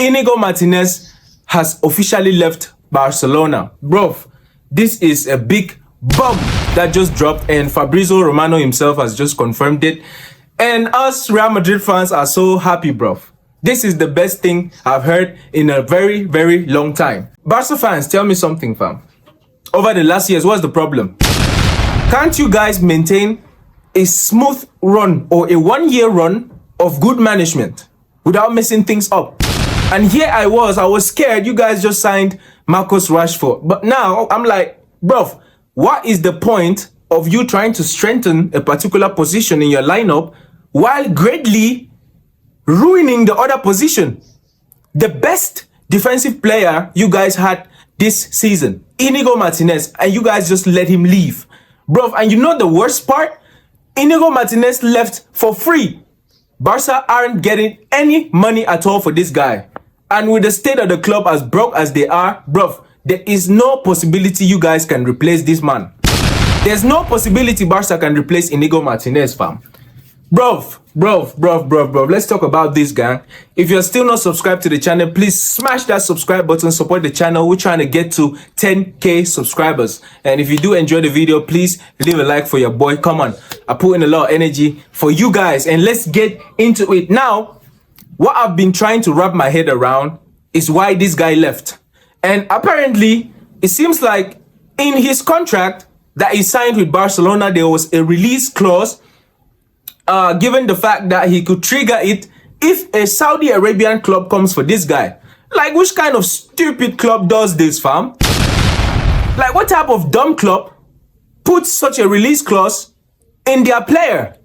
Inigo Martinez has officially left Barcelona. Bro, this is a big bomb that just dropped, and Fabrizio Romano himself has just confirmed it. And us Real Madrid fans are so happy, bro. This is the best thing I've heard in a very, very long time. Barca fans, tell me something, fam. Over the last years, what's the problem? Can't you guys maintain a smooth run or a 1 year run of good management without messing things up? And here I was scared. You guys just signed Marcus Rashford. But now I'm like, bro, what is the point of you trying to strengthen a particular position in your lineup while greatly ruining the other position? The best defensive player you guys had this season, Inigo Martinez, and you guys just let him leave. Bro, and you know the worst part? Inigo Martinez left for free. Barca aren't getting any money at all for this guy. And with the state of the club as broke as they are, bro, there is no possibility you guys can replace this man. There's no possibility Barca can replace Inigo Martinez, fam. Bro, let's talk about this, gang. If you're still not subscribed to the channel, please smash that subscribe button, support the channel. We're trying to get to 10K subscribers. And if you do enjoy the video, please leave a like for your boy. Come on, I put in a lot of energy for you guys, and let's get into it. Now, what I've been trying to wrap my head around is why this guy left. And apparently, it seems like in his contract that he signed with Barcelona, there was a release clause given the fact that he could trigger it if a Saudi Arabian club comes for this guy. Like, which kind of stupid club does this, fam? Like, what type of dumb club puts such a release clause in their player?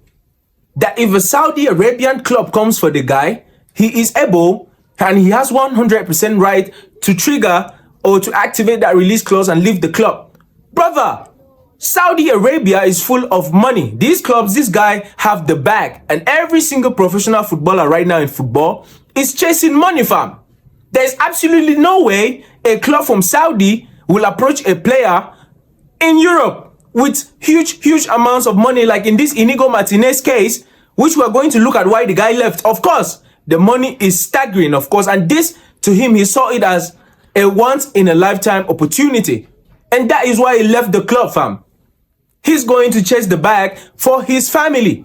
That if a Saudi Arabian club comes for the guy, he is able and he has 100% right to trigger or to activate that release clause and leave the club. Brother, Saudi Arabia is full of money. These clubs, this guy have the bag. And every single professional footballer right now in football is chasing money, fam. There's absolutely no way a club from Saudi will approach a player in Europe with huge amounts of money, like in this Inigo Martinez case, which we're going to look at why the guy left. Of course, the money is staggering, of course. And this, to him, he saw it as a once-in-a-lifetime opportunity. And that is why he left the club, fam. He's going to chase the bag for his family.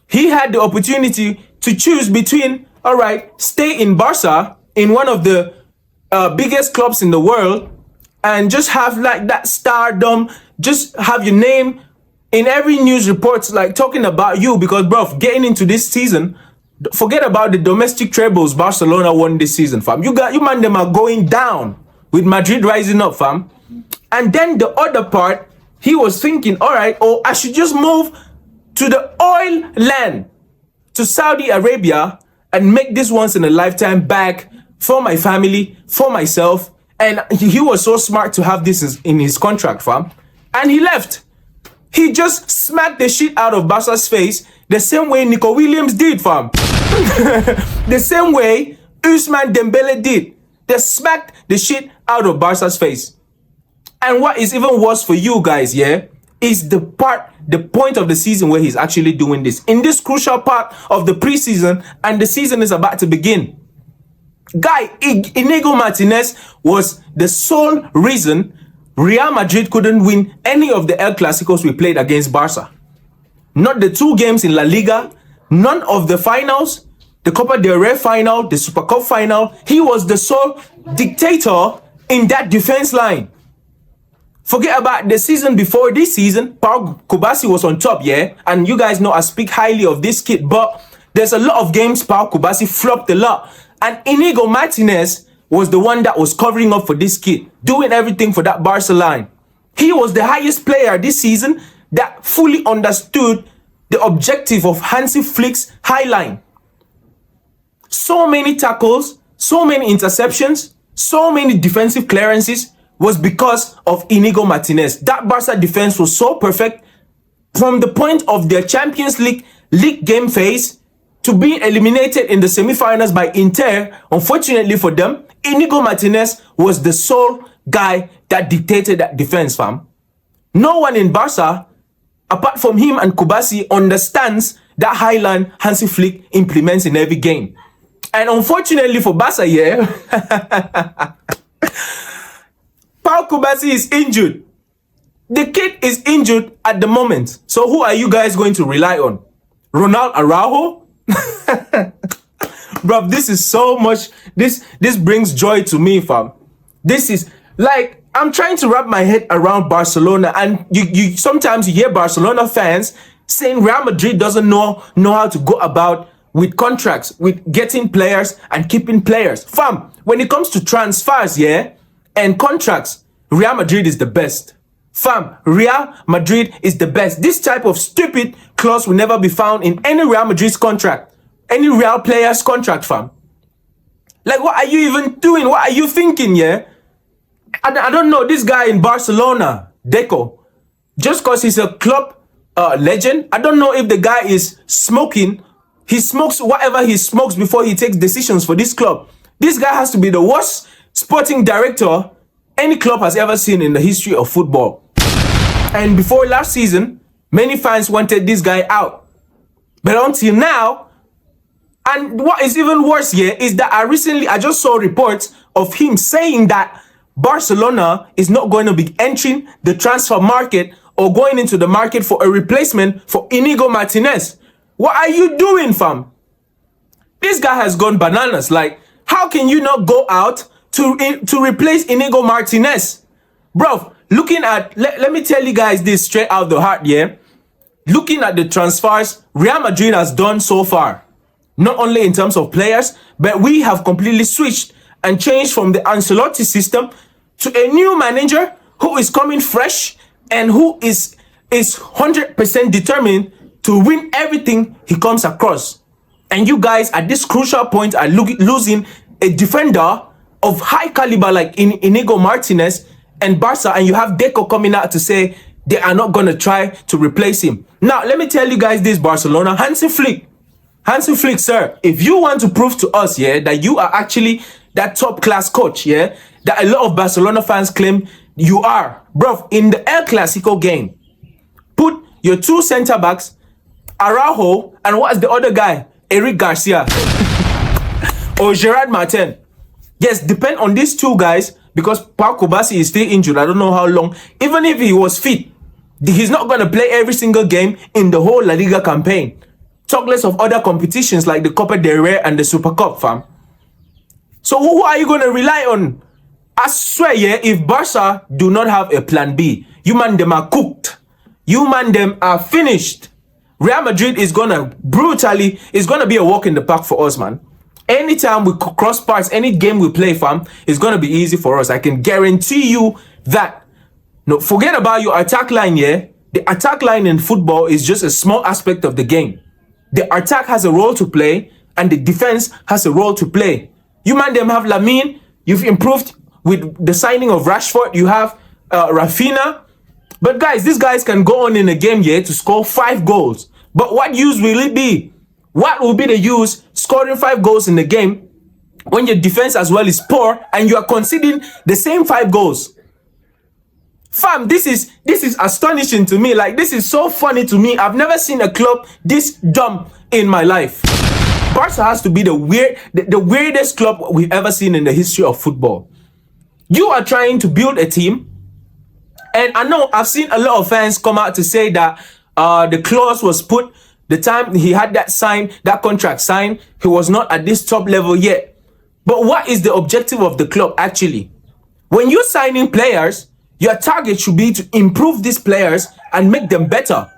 He had the opportunity to choose between, all right, stay in Barca, in one of the biggest clubs in the world, and just have like that stardom, just have your name in every news reports, like talking about you. Because, bro, getting into this season, forget about the domestic trebles Barcelona won this season, fam. You man, them are going down with Madrid rising up, fam. And then the other part, he was thinking, all right, I should just move to the oil land, to Saudi Arabia, and make this once in a lifetime bag for my family, for myself. And he was so smart to have this in his contract, fam. And he left. He just smacked the shit out of Barca's face the same way Nico Williams did, fam. The same way Ousmane Dembele did. They smacked the shit out of Barca's face. And what is even worse for you guys, yeah, is the point of the season where he's actually doing this. In this crucial part of the preseason, and the season is about to begin. Guy, Inigo Martinez was the sole reason Real Madrid couldn't win any of the El Clasicos we played against Barca. Not the 2 games in La Liga, none of the finals, the Copa del Rey final, the Super Cup final. He was the sole dictator in that defense line. Forget about the season before this season. Pau Kubasi was on top, yeah? And you guys know I speak highly of this kid, but there's a lot of games Pau Kubasi flopped a lot. And Inigo Martinez was the one that was covering up for this kid, doing everything for that Barca line. He was the highest player this season that fully understood the objective of Hansi Flick's high line. So many tackles, so many interceptions, so many defensive clearances was because of Inigo Martinez. That Barca defense was so perfect from the point of their Champions League game phase to being eliminated in the semi-finals by Inter. Unfortunately for them, Inigo Martinez was the sole guy that dictated that defense, fam. No one in Barca, apart from him and Kubasi, understands that high line Hansi Flick implements in every game. And unfortunately for Barca, yeah, Pau Kubasi is injured. The kid is injured at the moment. So who are you guys going to rely on? Ronald Araujo? Bro, this is so much. This brings joy to me, fam. This is like, I'm trying to wrap my head around Barcelona, and you sometimes you hear Barcelona fans saying Real Madrid doesn't know how to go about with contracts, with getting players and keeping players. Fam, when it comes to transfers, yeah, and contracts, Real Madrid is the best. Fam, Real Madrid is the best. This type of stupid clause will never be found in any Real Madrid's contract, any Real player's contract, fam. Like, what are you even doing? What are you thinking, yeah? I don't know, this guy in Barcelona, Deco, just because he's a club legend, I don't know if the guy is smoking. He smokes whatever he smokes before he takes decisions for this club. This guy has to be the worst sporting director any club has ever seen in the history of football. And before last season, many fans wanted this guy out. But until now, and what is even worse here is that I just saw reports of him saying that Barcelona is not going to be entering the transfer market or going into the market for a replacement for Inigo Martinez. What are you doing, fam? This guy has gone bananas. Like, how can you not go out to replace Inigo Martinez? Bro, looking at, let me tell you guys this straight out the heart, yeah? Looking at the transfers Real Madrid has done so far, not only in terms of players, but we have completely switched and changed from the Ancelotti system to a new manager who is coming fresh and who is 100% determined to win everything he comes across. And you guys at this crucial point are losing a defender of high caliber like Inigo Martinez and Barca, and you have Deco coming out to say they are not going to try to replace him. Now, let me tell you guys this, Barcelona, Hansi Flick, sir, if you want to prove to us, yeah, that you are actually that top class coach, yeah, that a lot of Barcelona fans claim you are, bro, in the El Clasico game, put your two center backs, Araujo, and what's the other guy? Eric Garcia or Gerard Martin. Yes, depend on these two guys, because Pau Kubasi is still injured. I don't know how long. Even if he was fit, he's not going to play every single game in the whole La Liga campaign. Talk less of other competitions like the Copa del Rey and the Super Cup, fam. So who are you going to rely on? I swear, yeah, if Barca do not have a plan B, you man them are cooked. You man them are finished. Real Madrid is going to brutally, it's going to be a walk in the park for us, man. Anytime we cross paths, any game we play, fam, it's going to be easy for us. I can guarantee you that. No, forget about your attack line, yeah? The attack line in football is just a small aspect of the game. The attack has a role to play, and the defense has a role to play. You man them have Lamine. You've improved with the signing of Rashford. You have Rafinha. But guys, these guys can go on in a game here to score 5 goals. But what use will it be? What will be the use scoring 5 goals in the game when your defense as well is poor and you are conceding the same 5 goals? Fam, this is astonishing to me. Like, this is so funny to me. I've never seen a club this dumb in my life. Barca has to be the weirdest club we've ever seen in the history of football. You are trying to build a team, and I know I've seen a lot of fans come out to say that the clause was put the time he had that contract signed, he was not at this top level yet. But what is the objective of the club actually? When you're signing players, your target should be to improve these players and make them better.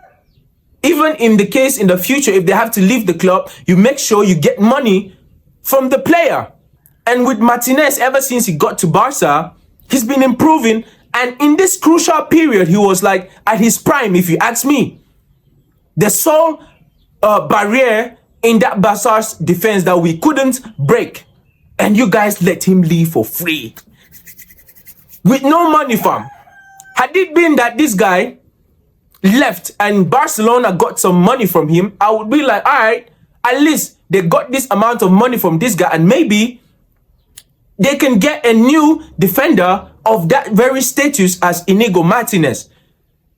Even in the case in the future, if they have to leave the club, you make sure you get money from the player. And with Martinez, ever since he got to Barca, he's been improving. And in this crucial period, he was like at his prime, if you ask me. The sole barrier in that Barca's defense that we couldn't break. And you guys let him leave for free. With no money, fam. Had it been that this guy left and Barcelona got some money from him, I would be like, all right, at least they got this amount of money from this guy, and maybe they can get a new defender of that very status as Inigo Martinez.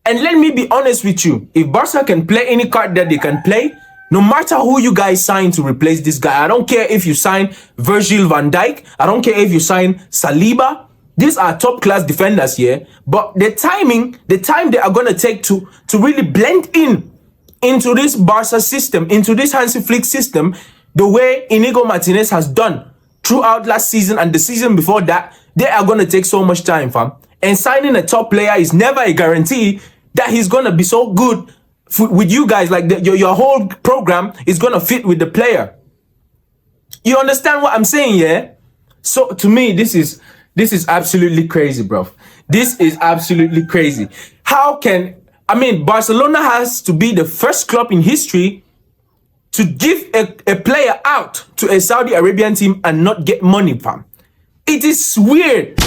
And let me be honest with you, if Barca can play any card that they can play, No matter who you guys sign to replace this guy, I don't care if you sign Virgil van Dijk, I don't care if you sign Saliba. These are top class defenders here, but the time they are going to take to really blend into this Barca system, into this Hansi Flick system, the way Inigo Martinez has done throughout last season and the season before that, they are going to take so much time, fam. And signing a top player is never a guarantee that he's going to be so good with you guys. Like your whole program is going to fit with the player. You understand what I'm saying, yeah? So to me, this is absolutely crazy, bro. This is absolutely crazy. Barcelona has to be the first club in history to give a player out to a Saudi Arabian team and not get money, fam. It is weird.